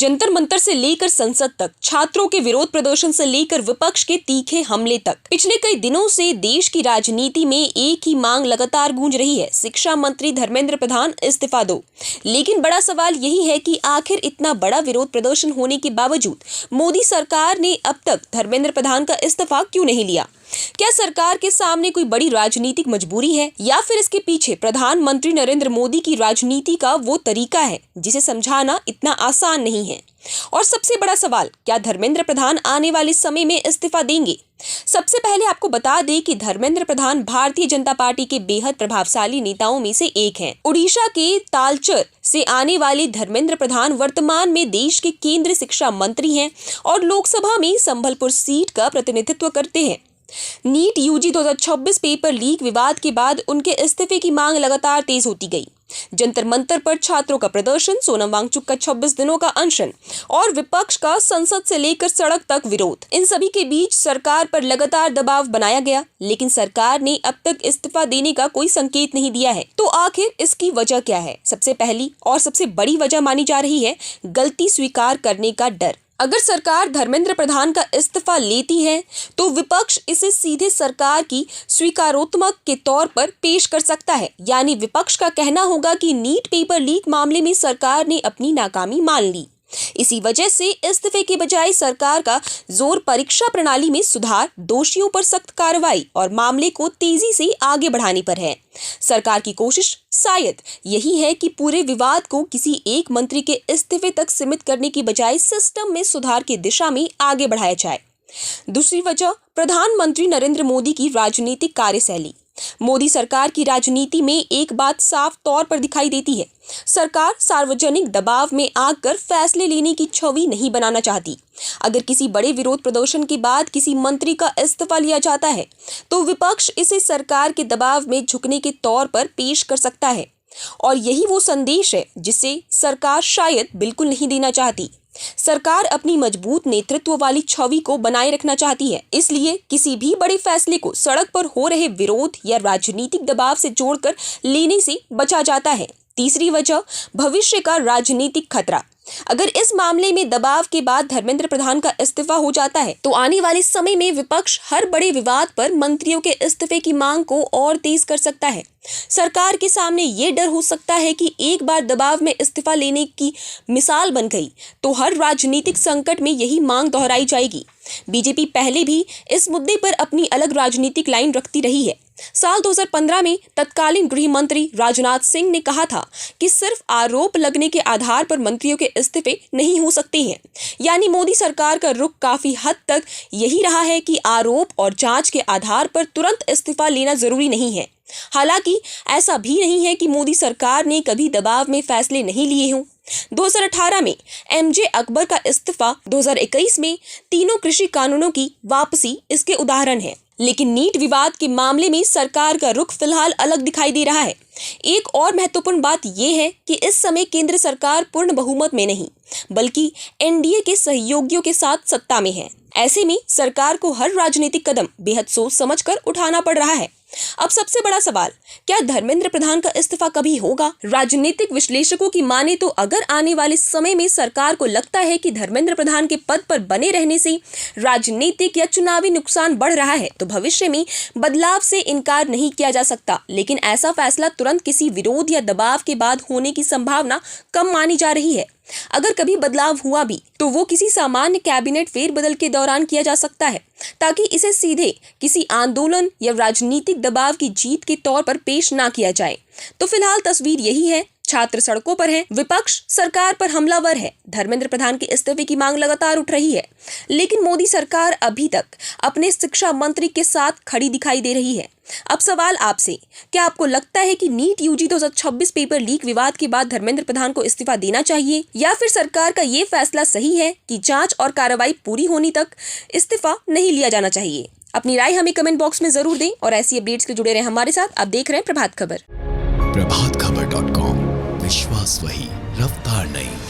जंतर मंतर से लेकर संसद तक, छात्रों के विरोध प्रदर्शन से लेकर विपक्ष के तीखे हमले तक, पिछले कई दिनों से देश की राजनीति में एक ही मांग लगातार गूंज रही है, शिक्षा मंत्री धर्मेंद्र प्रधान इस्तीफा दो। लेकिन बड़ा सवाल यही है कि आखिर इतना बड़ा विरोध प्रदर्शन होने के बावजूद मोदी सरकार ने अब तक धर्मेंद्र प्रधान का इस्तीफा क्यों नहीं लिया? क्या सरकार के सामने कोई बड़ी राजनीतिक मजबूरी है या फिर इसके पीछे प्रधानमंत्री नरेंद्र मोदी की राजनीति का वो तरीका है जिसे समझाना इतना आसान नहीं है? और सबसे बड़ा सवाल, क्या धर्मेंद्र प्रधान आने वाले समय में इस्तीफा देंगे? सबसे पहले आपको बता दें कि धर्मेंद्र प्रधान भारतीय जनता पार्टी के बेहद प्रभावशाली नेताओं में से एक हैं। उड़ीसा के तालचर से आने वाले धर्मेंद्र प्रधान वर्तमान में देश के केंद्रीय शिक्षा मंत्री हैं और लोकसभा में संबलपुर सीट का प्रतिनिधित्व करते हैं। नीट यूजी 2026 पेपर लीक विवाद के बाद उनके इस्तीफे की मांग लगातार तेज होती गई। जंतर मंतर पर छात्रों का प्रदर्शन, सोनम वांगचुक का 26 दिनों का अनशन और विपक्ष का संसद से लेकर सड़क तक विरोध, इन सभी के बीच सरकार पर लगातार दबाव बनाया गया, लेकिन सरकार ने अब तक इस्तीफा देने का कोई संकेत नहीं दिया है। तो आखिर इसकी वजह क्या है? सबसे पहली और सबसे बड़ी वजह मानी जा रही है गलती स्वीकार करने का डर। अगर सरकार धर्मेंद्र प्रधान का इस्तीफा लेती है तो विपक्ष इसे सीधे सरकार की स्वीकारोत्मक के तौर पर पेश कर सकता है। यानी विपक्ष का कहना होगा कि नीट पेपर लीक मामले में सरकार ने अपनी नाकामी मान ली। इसी वजह से इस्तीफे के बजाय सरकार का जोर परीक्षा प्रणाली में सुधार, दोषियों पर सख्त कार्रवाई और मामले को तेजी से आगे बढ़ाने पर है। सरकार की कोशिश शायद यही है कि पूरे विवाद को किसी एक मंत्री के इस्तीफे तक सीमित करने की बजाय सिस्टम में सुधार की दिशा में आगे बढ़ाया जाए। दूसरी वजह, प्रधानमंत्री नरेंद्र मोदी की राजनीतिक कार्यशैली। मोदी सरकार की राजनीति में एक बात साफ तौर पर दिखाई देती है, सरकार सार्वजनिक दबाव में आकर फैसले लेने की छवि नहीं बनाना चाहती। अगर किसी बड़े विरोध प्रदर्शन के बाद किसी मंत्री का इस्तीफा लिया जाता है तो विपक्ष इसे सरकार के दबाव में झुकने के तौर पर पेश कर सकता है और यही वो संदेश है जिसे सरकार शायद बिल्कुल नहीं देना चाहती। सरकार अपनी मजबूत नेतृत्व वाली छवि को बनाए रखना चाहती है, इसलिए किसी भी बड़े फैसले को सड़क पर हो रहे विरोध या राजनीतिक दबाव से जोड़कर लेने से बचा जाता है। तीसरी वजह, भविष्य का राजनीतिक खतरा। अगर इस मामले में दबाव के बाद धर्मेंद्र प्रधान का इस्तीफा हो जाता है तो आने वाले समय में विपक्ष हर बड़े विवाद पर मंत्रियों के इस्तीफे की मांग को और तेज कर सकता है। सरकार के सामने ये डर हो सकता है कि एक बार दबाव में इस्तीफा लेने की मिसाल बन गई तो हर राजनीतिक संकट में यही मांग दोहराई जाएगी। बीजेपी पहले भी इस मुद्दे पर अपनी अलग राजनीतिक लाइन रखती रही है। साल 2015 में तत्कालीन गृह मंत्री राजनाथ सिंह ने कहा था कि सिर्फ आरोप लगने के आधार पर मंत्रियों के इस्तीफे नहीं हो सकते हैं। यानी मोदी सरकार का रुख काफी हद तक यही रहा है कि आरोप और जांच के आधार पर तुरंत इस्तीफा लेना जरूरी नहीं है। हालांकि ऐसा भी नहीं है कि मोदी सरकार ने कभी दबाव में फैसले नहीं लिए हों। 2018 में एमजे अकबर का इस्तीफा, 2021 में तीनों कृषि कानूनों की वापसी इसके उदाहरण है। लेकिन नीट विवाद के मामले में सरकार का रुख फिलहाल अलग दिखाई दे रहा है। एक और महत्वपूर्ण बात यह है कि इस समय केंद्र सरकार पूर्ण बहुमत में नहीं बल्कि एनडीए के सहयोगियों के साथ सत्ता में है। ऐसे में सरकार को हर राजनीतिक कदम बेहद सोच समझकर उठाना पड़ रहा है। अब सबसे बड़ा सवाल, क्या धर्मेंद्र प्रधान का इस्तीफा कभी होगा? राजनीतिक विश्लेषकों की माने तो अगर आने वाले समय में सरकार को लगता है कि धर्मेंद्र प्रधान के पद पर बने रहने से राजनीतिक या चुनावी नुकसान बढ़ रहा है तो भविष्य में बदलाव से इनकार नहीं किया जा सकता। लेकिन ऐसा फैसला तुरंत किसी विरोध या दबाव के बाद होने की संभावना कम मानी जा रही है। अगर कभी बदलाव हुआ भी तो वो किसी सामान्य कैबिनेट फेरबदल के दौरान किया जा सकता है, ताकि इसे सीधे किसी आंदोलन या राजनीतिक दबाव की जीत के तौर पर पेश ना किया जाए। तो फिलहाल तस्वीर यही है, छात्र सड़कों पर हैं, विपक्ष सरकार पर हमलावर है, धर्मेंद्र प्रधान के इस्तीफे की मांग लगातार उठ रही है, लेकिन मोदी सरकार अभी तक अपने शिक्षा मंत्री के साथ खड़ी दिखाई दे रही है। अब सवाल आपसे, क्या आपको लगता है कि नीट यूजी 2026 पेपर लीक विवाद के बाद धर्मेंद्र प्रधान को इस्तीफा देना चाहिए या फिर सरकार का ये फैसला सही है कि जांच और कार्रवाई पूरी होने तक इस्तीफा नहीं लिया जाना चाहिए? अपनी राय हमें कमेंट बॉक्स में जरूर दें और ऐसी अपडेट्स के जुड़े रहे हमारे साथ। आप देख रहे हैं प्रभात खबर। प्रभातखबर.com, विश्वास वही, रफ्तार नहीं।